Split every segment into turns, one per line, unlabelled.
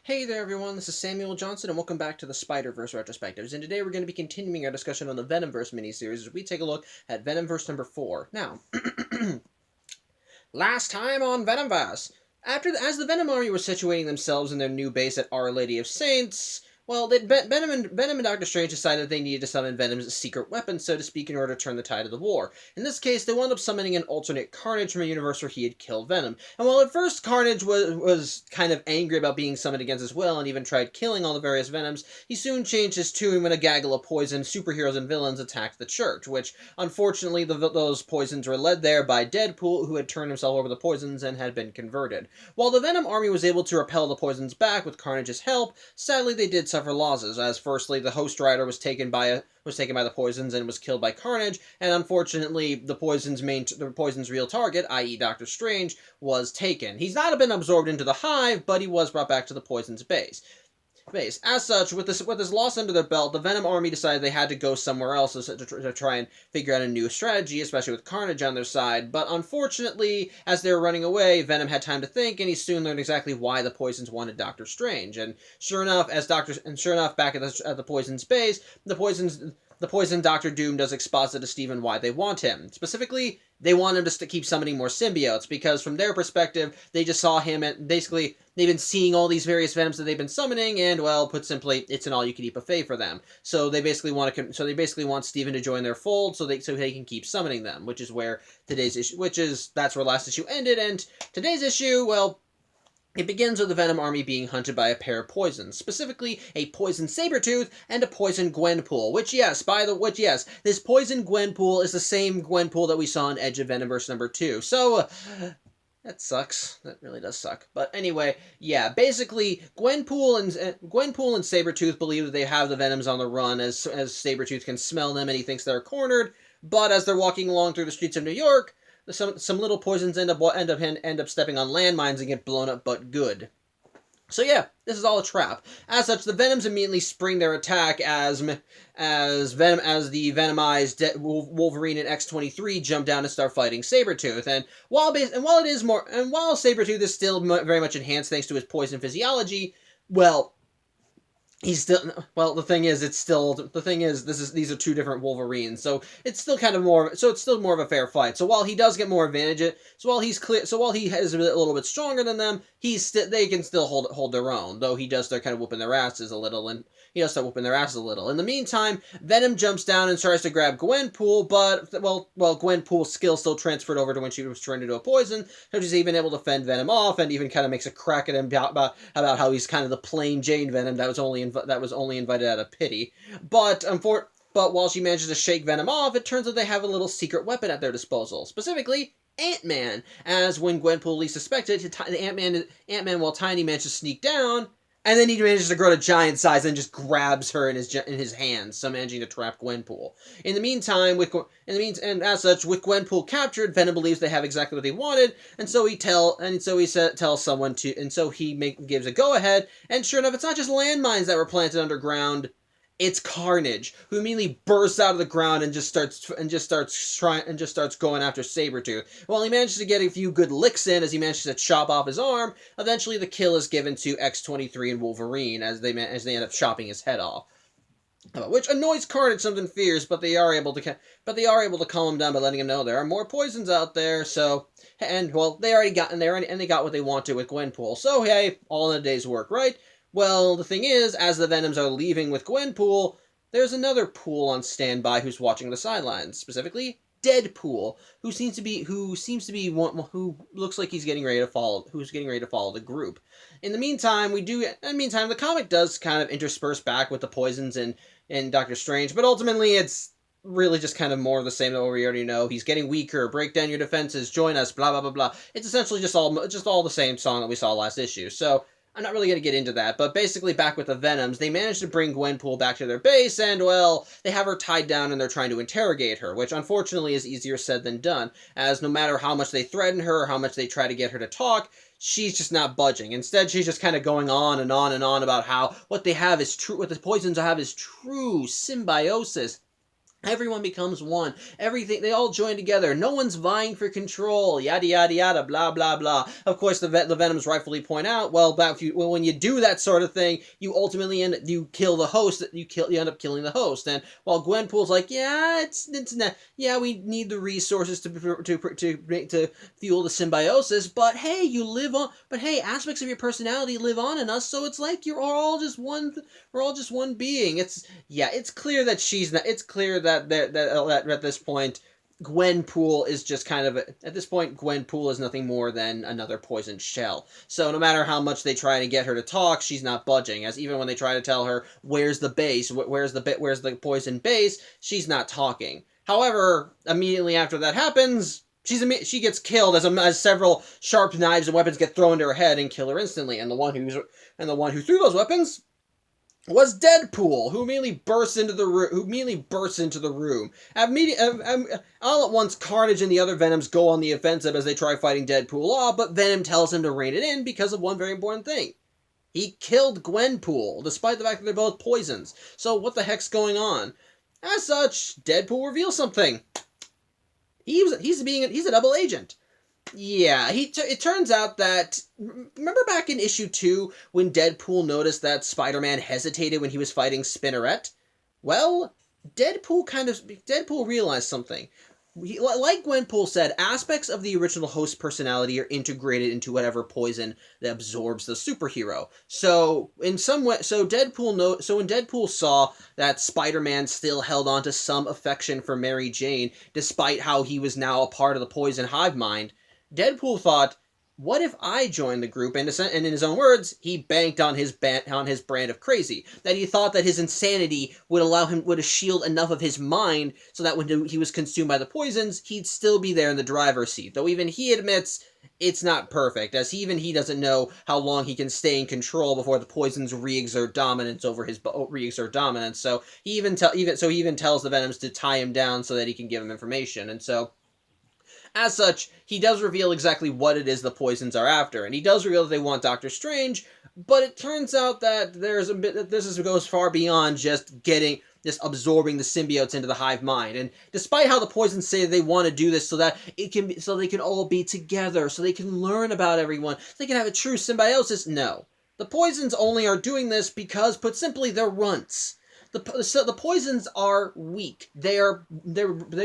Hey there everyone, this is Samuel Johnson and welcome back to the Spider-Verse Retrospectives, and today we're going to be continuing our discussion on the Venomverse miniseries as we take a look at Venomverse number 4. Now, last time on Venomverse, as the Venom Army were situating themselves in their new base at Our Lady of Saints, well, Venom and Doctor Strange decided they needed to summon Venom's secret weapon, so to speak, in order to turn the tide of the war. In this case, they wound up summoning an alternate Carnage from a universe where he had killed Venom. And while at first Carnage was kind of angry about being summoned against his will and even tried killing all the various Venoms, he soon changed his tune when a gaggle of poison superheroes and villains attacked the church, which, unfortunately, those poisons were led there by Deadpool, who had turned himself over to the poisons and had been converted. While the Venom army was able to repel the poisons back with Carnage's help, sadly they did suffer losses, as firstly the Host Rider was taken by the poisons and was killed by Carnage, and unfortunately the poison's real target, i.e. Doctor Strange, was taken. He's not been absorbed into the hive, but he was brought back to the poison's base. As such, with this loss under their belt, the Venom army decided they had to go somewhere else to try and figure out a new strategy, especially with Carnage on their side. But unfortunately, as they were running away, Venom had time to think, and he soon learned exactly why the Poisons wanted Doctor Strange. And sure enough, back at the Poison's base, the Poison Doctor Doom does exposit to Steven why they want him. Specifically, they want him to keep summoning more symbiotes, because from their perspective, they just saw him and basically they've been seeing all these various Venoms that they've been summoning, and well, put simply, it's an all-you-can-eat buffet for them. So they basically want Steven to join their fold so they can keep summoning them, which is where that's where last issue ended, and today's issue, well, it begins with the Venom army being hunted by a pair of poisons, specifically a poison Sabretooth and a poison Gwenpool, this poison Gwenpool is the same Gwenpool that we saw in Edge of Venomverse number 2. So, that sucks. That really does suck. But anyway, yeah, basically, Gwenpool and Sabretooth believe that they have the Venoms on the run, as Sabretooth can smell them and he thinks they're cornered, but as they're walking along through the streets of New York, some little poisons end up stepping on landmines and get blown up, but good. So yeah, this is all a trap. As such, the Venoms immediately spring their attack as the Venomized Wolverine and X-23 jump down and start fighting Sabretooth. And while Sabretooth is still very much enhanced thanks to his poison physiology, well, these are two different Wolverines, so it's still more of a fair fight. So while he does get more advantage, while he is a little bit stronger than them, they can still hold their own, though he does start kind of whooping their asses a little. In the meantime, Venom jumps down and tries to grab Gwenpool, but Gwenpool's skill still transferred over to when she was turned into a poison, so she's even able to fend Venom off, and even kind of makes a crack at him about how he's kind of the plain Jane Venom that was only invited out of pity. But while she manages to shake Venom off, it turns out they have a little secret weapon at their disposal, specifically Ant-Man. As when Gwenpool least suspected, Ant-Man, while tiny, manages to sneak down, and then he manages to grow to giant size and just grabs her in his hands, so managing to trap Gwenpool. In the meantime, with Gwenpool captured, Venom believes they have exactly what they wanted, and so he tells someone to, and so he gives a go-ahead, and sure enough, it's not just landmines that were planted underground. It's Carnage, who immediately bursts out of the ground and just starts going after Sabretooth. While he manages to get a few good licks in as he manages to chop off his arm, eventually the kill is given to X-23 and Wolverine as they end up chopping his head off. Which annoys Carnage something fierce, but they are able to calm him down by letting him know there are more poisons out there. So, and well, they got what they wanted with Gwenpool. So hey, all in a day's work, right? Well, the thing is, as the Venoms are leaving with Gwenpool, there's another Pool on standby who's watching the sidelines, specifically Deadpool, who looks like he's getting ready to follow the group. In the meantime, the comic does kind of intersperse back with the poisons in Doctor Strange, but ultimately it's really just kind of more of the same that we already know. He's getting weaker, break down your defenses, join us, blah blah blah blah. It's essentially just all the same song that we saw last issue. So I'm not really going to get into that, but basically back with the Venoms, they managed to bring Gwenpool back to their base, and, well, they have her tied down and they're trying to interrogate her, which unfortunately is easier said than done, as no matter how much they threaten her or how much they try to get her to talk, she's just not budging. Instead, she's just kind of going on and on and on about how what the poisons have is true symbiosis. Everyone becomes one. Everything, they all join together. No one's vying for control. Yada yada yada. Blah blah blah. Of course, the Venoms rightfully point out, well, when you do that sort of thing, you ultimately you kill the host. You end up killing the host. And while Gwenpool's like, yeah, it's not. Yeah, we need the resources to fuel the symbiosis. But hey, you live on. But hey, aspects of your personality live on in us. So it's like you're all just one. We're all just one being. It's clear that she's not. It's clear that at this point, Gwenpool is just kind of at this point, Gwenpool is nothing more than another poisoned shell. So no matter how much they try to get her to talk, she's not budging. As even when they try to tell her where's the base, where's the poison base, she's not talking. However, immediately after that happens, she gets killed as several sharp knives and weapons get thrown to her head and kill her instantly. And the one who threw those weapons was Deadpool, who immediately bursts into the room. All at once, Carnage and the other Venoms go on the offensive as they try fighting Deadpool off, but Venom tells him to rein it in because of one very important thing. He killed Gwenpool, despite the fact that they're both poisons. So what the heck's going on? As such, Deadpool reveals something. He's a double agent. Yeah, it turns out that, remember back in issue 2 when Deadpool noticed that Spider-Man hesitated when he was fighting Spinneret? Well, Deadpool realized something. Like Gwenpool said, aspects of the original host personality are integrated into whatever poison that absorbs the superhero. So in some way, when Deadpool saw that Spider-Man still held on to some affection for Mary Jane, despite how he was now a part of the poison hive mind, Deadpool thought, what if I joined the group? And in his own words, he banked on his brand of crazy. That he thought that his insanity would shield enough of his mind so that when he was consumed by the poisons, he'd still be there in the driver's seat. Though even he admits it's not perfect, as even he doesn't know how long he can stay in control before the poisons re-exert dominance. So he even tells the Venoms to tie him down so that he can give him information. And so, as such, he does reveal exactly what it is the poisons are after, and he does reveal that they want Doctor Strange, but it turns out that this goes far beyond just absorbing the symbiotes into the hive mind. And despite how the poisons say they want to do this so they can all be together, so they can learn about everyone, so they can have a true symbiosis, no. The poisons only are doing this because, put simply, they're runts. The poisons are weak. They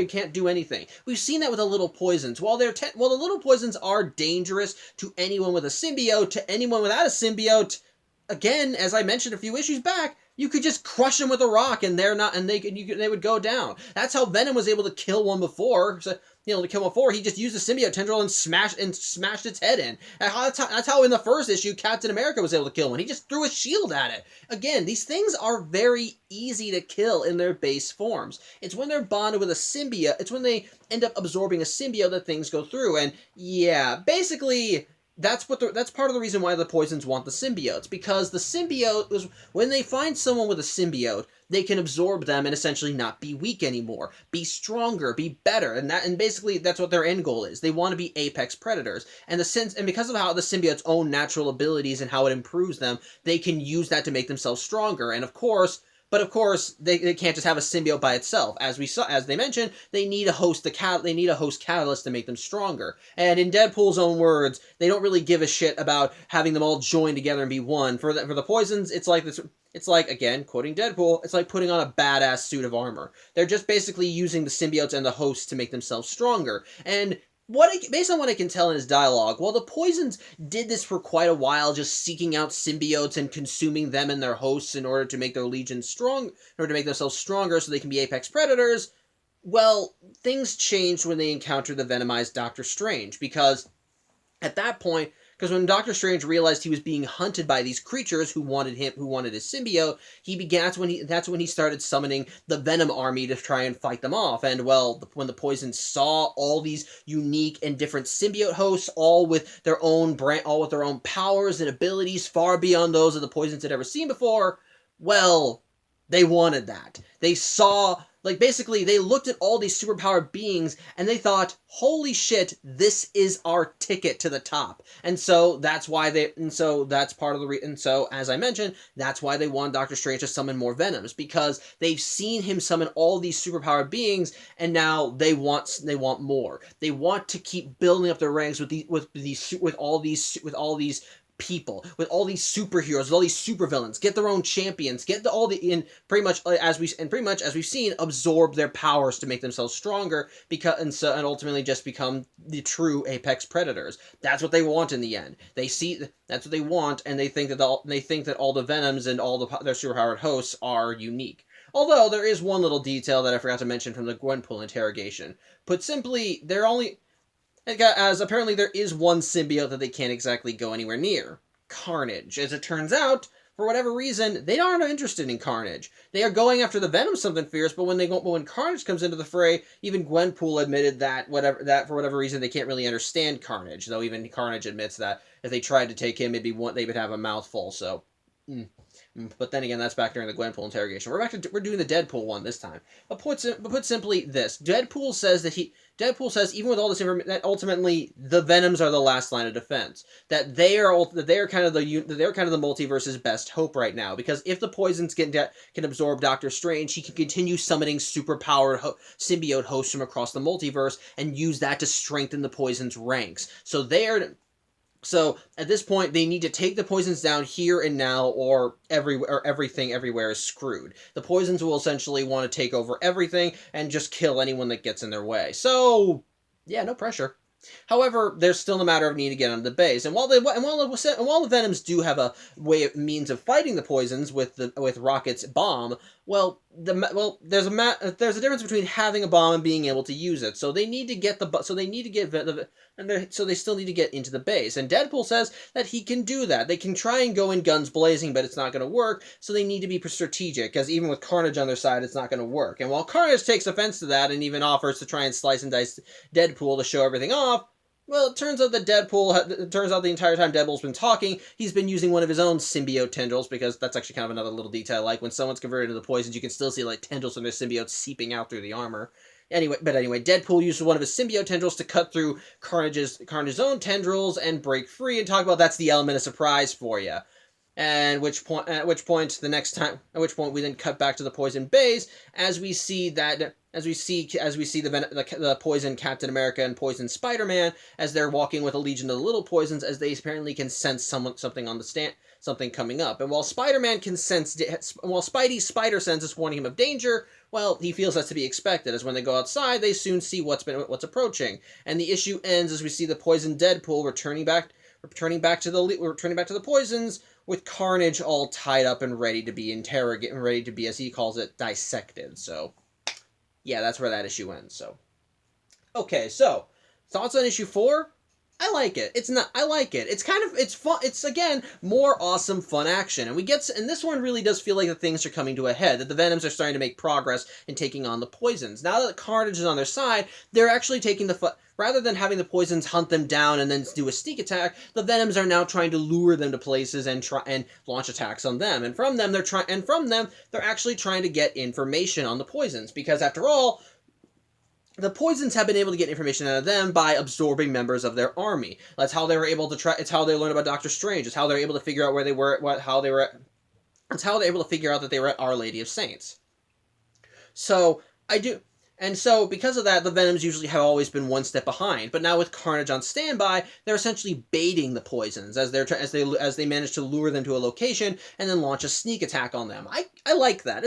can't do anything. We've seen that with the little poisons. While the little poisons are dangerous to anyone with a symbiote, to anyone without a symbiote, again, as I mentioned a few issues back, you could just crush them with a rock, and they would go down. That's how Venom was able to kill one before. So, he just used a symbiote tendril and smashed its head in. That's how in the first issue Captain America was able to kill one. He just threw a shield at it. Again, these things are very easy to kill in their base forms. It's when they're bonded with a symbiote, it's when they end up absorbing a symbiote that things go through. And yeah, basically, that's part of the reason why the poisons want the symbiotes, because the symbiote is when they find someone with a symbiote, they can absorb them and essentially not be weak anymore, be stronger, be better, and basically that's what their end goal is. They want to be apex predators, and because of how the symbiote's own natural abilities and how it improves them, they can use that to make themselves stronger. And of course, they can't just have a symbiote by itself. As they mentioned, they need a host catalyst to make them stronger. And in Deadpool's own words, they don't really give a shit about having them all join together and be one. For the poisons, it's like this. It's like, again, quoting Deadpool, it's like putting on a badass suit of armor. They're just basically using the symbiotes and the hosts to make themselves stronger. And based on what I can tell in his dialogue, while the poisons did this for quite a while, just seeking out symbiotes and consuming them and their hosts in order to make their legions strong, in order to make themselves stronger so they can be apex predators, well, things changed when they encountered the venomized Doctor Strange, because at that point, when Doctor Strange realized he was being hunted by these creatures who wanted his symbiote, that's when he started summoning the Venom army to try and fight them off. And well, when the poisons saw all these unique and different symbiote hosts, all with their own powers and abilities far beyond those of the poisons had ever seen before, well, They wanted that. They saw, like, basically, they looked at all these superpowered beings and they thought, holy shit, this is our ticket to the top. And so that's why that's part of and so, as I mentioned, that's why they want Doctor Strange to summon more Venoms, because they've seen him summon all these superpowered beings, and now they want more. They want to keep building up their ranks with all these people, with all these superheroes, with all these supervillains, get their own champions, get all the in pretty much as we've seen, absorb their powers to make themselves stronger, and ultimately just become the true apex predators. That's what they want in the end. That's what they want, and they think that all the Venoms and all their superpowered hosts are unique. Although there is one little detail that I forgot to mention from the Gwenpool interrogation. Put simply, as apparently there is one symbiote that they can't exactly go anywhere near. Carnage. As it turns out, for whatever reason, they aren't interested in Carnage. They are going after the Venom something fierce, but when Carnage comes into the fray, even Gwenpool admitted that for whatever reason they can't really understand Carnage. Though even Carnage admits that if they tried to take him, they would have a mouthful. So. But then again, that's back during the Gwenpool interrogation. We're doing the Deadpool one this time. But put simply, this Deadpool says even with all this information that ultimately the Venoms are the last line of defense. That they are kind of the multiverse's best hope right now, because if the poisons can absorb Doctor Strange, he can continue summoning superpowered symbiote hosts from across the multiverse and use that to strengthen the poison's ranks. So at this point, they need to take the poisons down here and now, or everything everywhere is screwed. The poisons will essentially want to take over everything and just kill anyone that gets in their way. So, yeah, no pressure. However, there's still a matter of need to get onto the base, and while the Venoms do have a means of fighting the poisons with Rocket's bomb, there's a difference between having a bomb and being able to use it. So they still need to get into the base, and Deadpool says that he can do that. They can try and go in guns blazing, but it's not going to work. So they need to be strategic, because even with Carnage on their side, it's not going to work. And while Carnage takes offense to that and even offers to try and slice and dice Deadpool to show everything off, well, it turns out the entire time Deadpool's been talking, he's been using one of his own symbiote tendrils, because that's actually kind of another little detail. Like, when someone's converted into the poisons, you can still see, like, tendrils from their symbiotes seeping out through the armor. Anyway, Deadpool uses one of his symbiote tendrils to cut through Carnage's own tendrils and break free, and talk about that's the element of surprise for you. At which point we then cut back to the poison base as we see the poison Captain America and poison Spider-Man as they're walking with a legion of the little poisons, as they apparently can sense something on the stand, something coming up. And while Spidey's spider sense is warning him of danger, well, he feels that's to be expected, as when they go outside, they soon see what's approaching. And the issue ends as we see the poison Deadpool returning back to the poisons, with Carnage all tied up and ready to be interrogated, and ready to be, as he calls it, dissected. So, yeah, that's where that issue ends. So, okay, so thoughts on issue 4? I like it. I like it. It's fun. It's, again, more awesome, fun action. And this one really does feel like that things are coming to a head, that the Venoms are starting to make progress in taking on the poisons. Now that Carnage is on their side, they're actually taking rather than having the poisons hunt them down and then do a sneak attack, the Venoms are now trying to lure them to places and launch attacks on them. And from them, they're actually trying to get information on the poisons, because after all, the poisons have been able to get information out of them by absorbing members of their army. That's how they were able to it's how they learned about Doctor Strange. It's how they're able to figure out where they were, it's how they're able to figure out that they were at Our Lady of Saints. So because of that, the Venoms usually have always been one step behind. But now with Carnage on standby, they're essentially baiting the poisons as they manage to lure them to a location and then launch a sneak attack on them. I like that.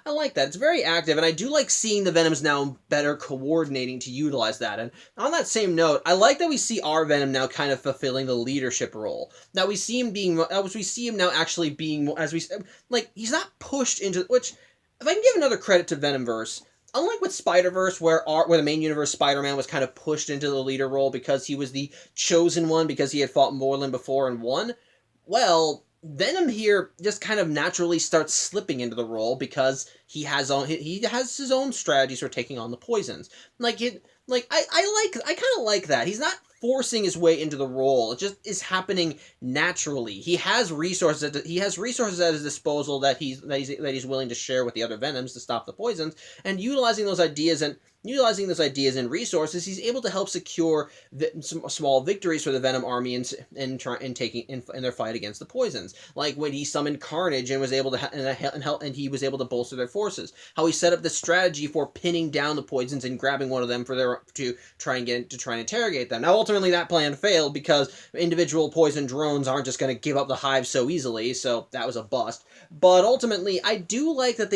I like that. It's very active, and I do like seeing the Venoms now better coordinating to utilize that. And on that same note, I like that we see our Venom now kind of fulfilling the leadership role. That we see him now actually being, he's not pushed into, which, if I can give another credit to Venomverse, unlike with Spider-Verse, where the main universe Spider-Man was kind of pushed into the leader role because he was the chosen one, because he had fought Morlun before and won, well, Venom here just kind of naturally starts slipping into the role because he has his own strategies for taking on the poisons. I kind of like that. He's not forcing his way into the role. It just is happening naturally. He has resources at his disposal that he's willing to share with the other Venoms to stop the poisons, and utilizing those ideas and resources, he's able to help secure some small victories for the Venom army in their fight against the poisons. Like when he summoned Carnage and was able to and he was able to bolster their forces. How he set up the strategy for pinning down the poisons and grabbing one of them to try and interrogate them. Now, ultimately, that plan failed because individual poison drones aren't just going to give up the hive so easily. So that was a bust. But ultimately, I do like that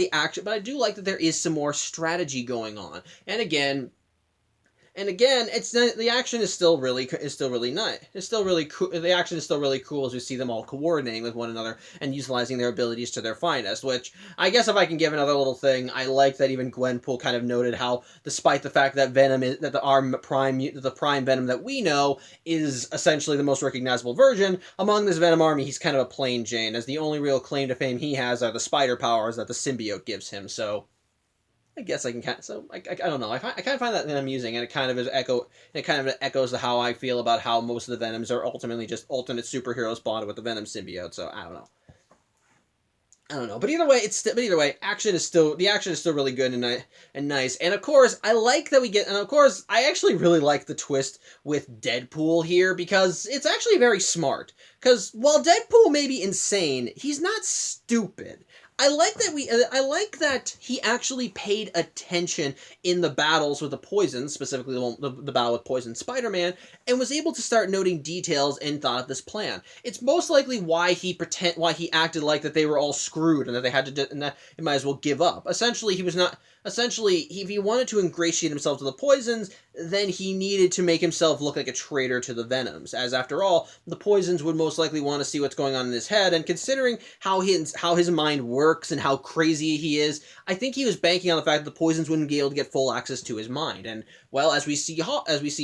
there is some more strategy going on. And again, it's the action is still really nice. It's still really cool. The action is still really cool as we see them all coordinating with one another and utilizing their abilities to their finest. Which I guess if I can give another little thing, I like that even Gwenpool kind of noted how, despite the fact that the prime Venom that we know is essentially the most recognizable version among this Venom army, he's kind of a plain Jane, as the only real claim to fame he has are the spider powers that the symbiote gives him. So I guess I can kind of, so I don't know. I kind of find that amusing, and it kind of echoes how I feel about how most of the Venoms are ultimately just alternate superheroes bonded with the Venom symbiote. So I don't know. But either way, action is still really good and nice. And of course, I actually really like the twist with Deadpool here, because it's actually very smart. Because while Deadpool may be insane, he's not stupid. I like that he actually paid attention in the battles with the poisons, specifically the battle with Poison Spider-Man, and was able to start noting details and thought of this plan. It's most likely why he acted like that they were all screwed and that they had to and that he might as well give up. Essentially, if he wanted to ingratiate himself to the poisons, then he needed to make himself look like a traitor to the Venoms, as after all, the poisons would most likely want to see what's going on in his head, and considering how his mind works and how crazy he is, I think he was banking on the fact that the poisons wouldn't be able to get full access to his mind, and, well, as we see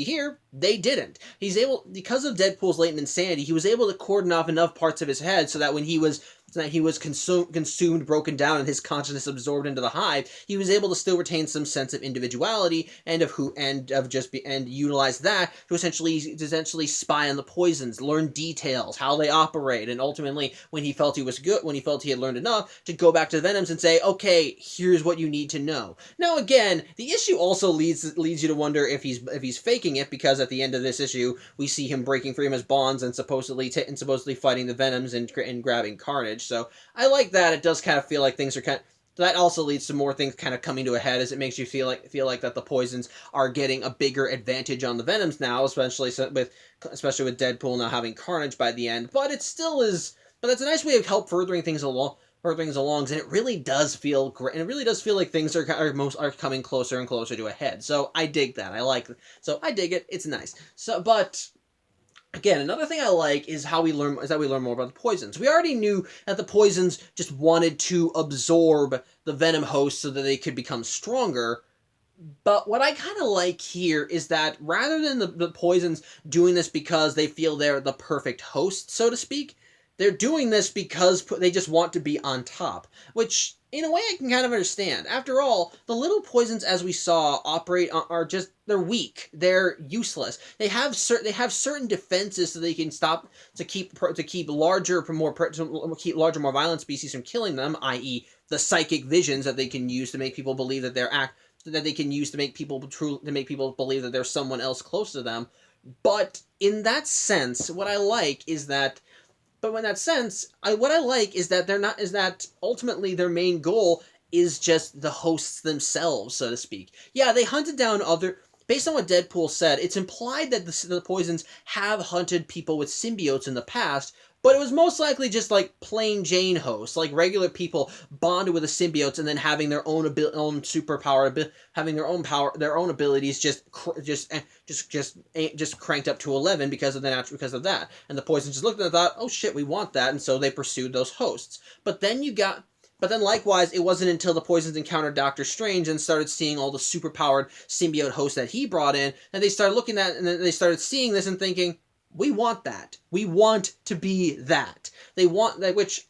here, they didn't. Because of Deadpool's latent insanity, he was able to cordon off enough parts of his head so that when he was consumed, broken down, and his consciousness absorbed into the hive, he was able to still retain some sense of individuality and utilize that to essentially spy on the poisons, learn details, how they operate, and ultimately, when he felt he had learned enough, to go back to the Venoms and say, okay, here's what you need to know. Now, again, the issue also leads you to wonder if he's faking it, because at the end of this issue, we see him breaking free from his bonds and supposedly fighting the Venoms and grabbing Carnage. So I like that. It does kind of feel like things are that also leads to more things kind of coming to a head, as it makes you feel like that the poisons are getting a bigger advantage on the Venoms now, especially with Deadpool now having Carnage by the end. But that's a nice way of furthering things along, and it really does feel great, and it really does feel like things are coming closer and closer to a head. So I dig that. I dig it. It's nice. But again, another thing I like is that we learn more about the poisons. We already knew that the poisons just wanted to absorb the Venom host so that they could become stronger. But what I kind of like here is that rather than the poisons doing this because they feel they're the perfect host, so to speak, they're doing this because they just want to be on top, which, in a way, I can kind of understand. After all, the little poisons, as we saw, they're weak. They're useless. They have certain defenses so they can keep larger, more violent species from killing them, i.e., the psychic visions that they can use to make people believe that believe that there's someone else close to them. But in that sense, what I like is that ultimately their main goal is just the hosts themselves, so to speak. Yeah, they hunted down based on what Deadpool said, it's implied that the poisons have hunted people with symbiotes in the past, but it was most likely just like plain Jane hosts, like regular people bonded with the symbiotes and then having their own superpower, having their own abilities just cranked up to 11 because of that. And the poisons just looked at it and thought, oh shit, we want that, and so they pursued those hosts. But then likewise, it wasn't until the poisons encountered Doctor Strange and started seeing all the superpowered symbiote hosts that he brought in, that they started looking at, and then they started seeing this and thinking, We want that. We want to be that. They want that, which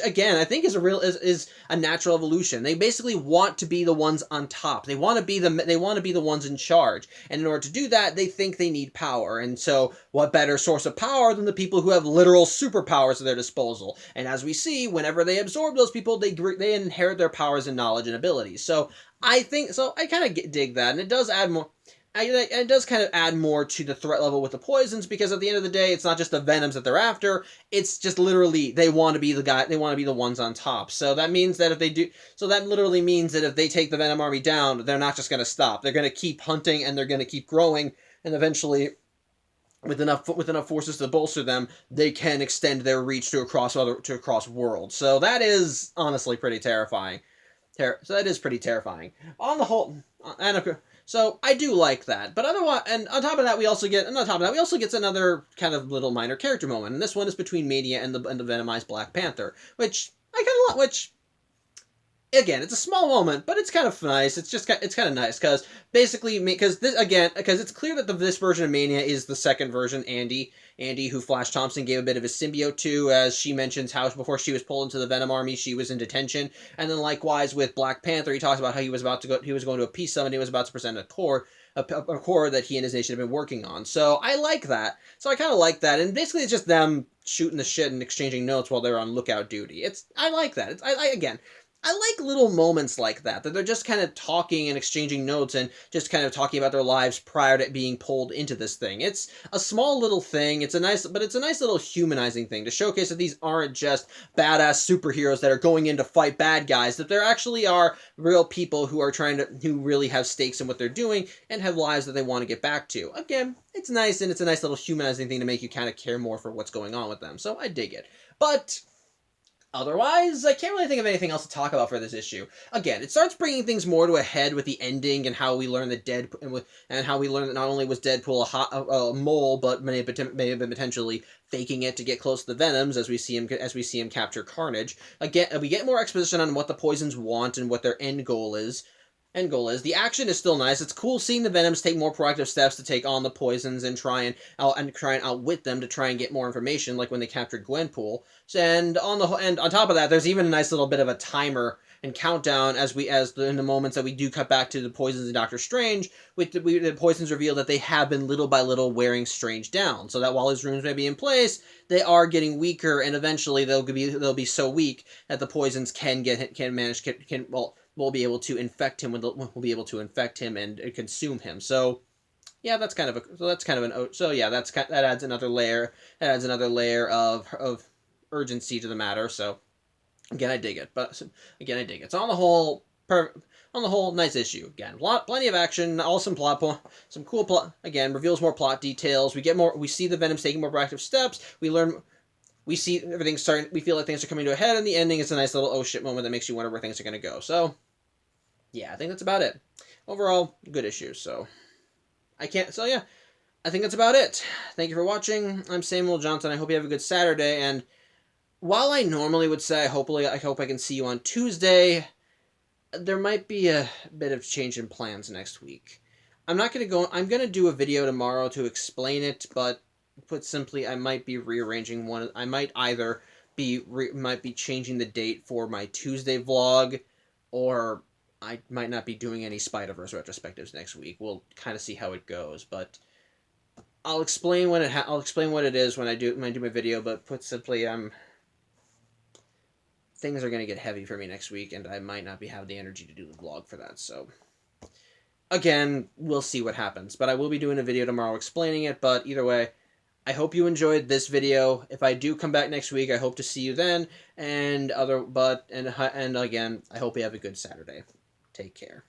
again I think is a natural evolution. They basically want to be the ones on top. They want to be the ones in charge. And in order to do that, they think they need power. And so, what better source of power than the people who have literal superpowers at their disposal? And as we see, whenever they absorb those people, they inherit their powers and knowledge and abilities. So I think so. I kind of dig that, and it does add more. It does kind of add more to the threat level with the poisons, because at the end of the day, it's not just the venoms that they're after. It's just literally they want to be the guy. They want to be the ones on top. So that means that if they do, so that literally means that if they take the Venom army down, they're not just going to stop. They're going to keep hunting, and they're going to keep growing, and eventually, with enough forces to bolster them, they can extend their reach to across worlds. So that is honestly pretty terrifying. So that is pretty terrifying. On the whole, and so I do like that. But otherwise, and on top of that, we also get another kind of little minor character moment. And this one is between Mania and the Venomized Black Panther, which I kind of like. Which, again, it's a small moment, but it's kind of nice. It's kind of nice because basically, because it's clear that this version of Mania is the second version, Andy, who Flash Thompson gave a bit of his symbiote to, as she mentions how before she was pulled into the Venom army, she was in detention. And then likewise with Black Panther, he talks about how he was going to a peace summit, he was about to present a core that he and his nation have been working on. So I like that. So I kind of like that. And basically it's just them shooting the shit and exchanging notes while they're on lookout duty. I like that. I like little moments like that they're just kind of talking and exchanging notes and just kind of talking about their lives prior to being pulled into this thing. It's a small little thing. It's a nice little humanizing thing to showcase that these aren't just badass superheroes that are going in to fight bad guys, that there actually are real people who really have stakes in what they're doing and have lives that they want to get back to. Again, it's nice, and it's a nice little humanizing thing to make you kind of care more for what's going on with them. So I dig it. But otherwise, I can't really think of anything else to talk about for this issue. Again, it starts bringing things more to a head with the ending and how we learn that how we learn that not only was Deadpool a mole, but may have been potentially faking it to get close to the Venoms, as we see him capture Carnage. Again, we get more exposition on what the Poisons want and what their end goal is. The action is still nice. It's cool seeing the Venoms take more proactive steps to take on the Poisons and try and outwit them to try and get more information, like when they captured Gwenpool. And on top of that, there's even a nice little bit of a timer and countdown in the moments that we do cut back to the Poisons and Doctor Strange. The Poisons reveal that they have been little by little wearing Strange down, so that while his runes may be in place, they are getting weaker, and eventually they'll be so weak that the Poisons will be able to infect him and consume him. So yeah, that adds another layer. That adds another layer of urgency to the matter. So again, I dig it. So on the whole, nice issue. Again, plenty of action, all some cool plot. Again, reveals more plot details. We see the Venoms taking more proactive steps. We see everything starting. We feel like things are coming to a head, and the ending is a nice little oh shit moment that makes you wonder where things are going to go. So, yeah, I think that's about it. Overall, good issue. So, I think that's about it. Thank you for watching. I'm Samuel Johnson. I hope you have a good Saturday. And while I normally would say I hope I can see you on Tuesday, there might be a bit of change in plans next week. I'm going to do a video tomorrow to explain it, but put simply, I might be rearranging one. I might either be changing the date for my Tuesday vlog, or I might not be doing any Spider-Verse retrospectives next week. We'll kind of see how it goes, but I'll explain what it is when I do my video. But put simply, things are going to get heavy for me next week, and I might not have the energy to do the vlog for that. So again, we'll see what happens. But I will be doing a video tomorrow explaining it. But either way, I hope you enjoyed this video. If I do come back next week, I hope to see you then. And again, I hope you have a good Saturday. Take care.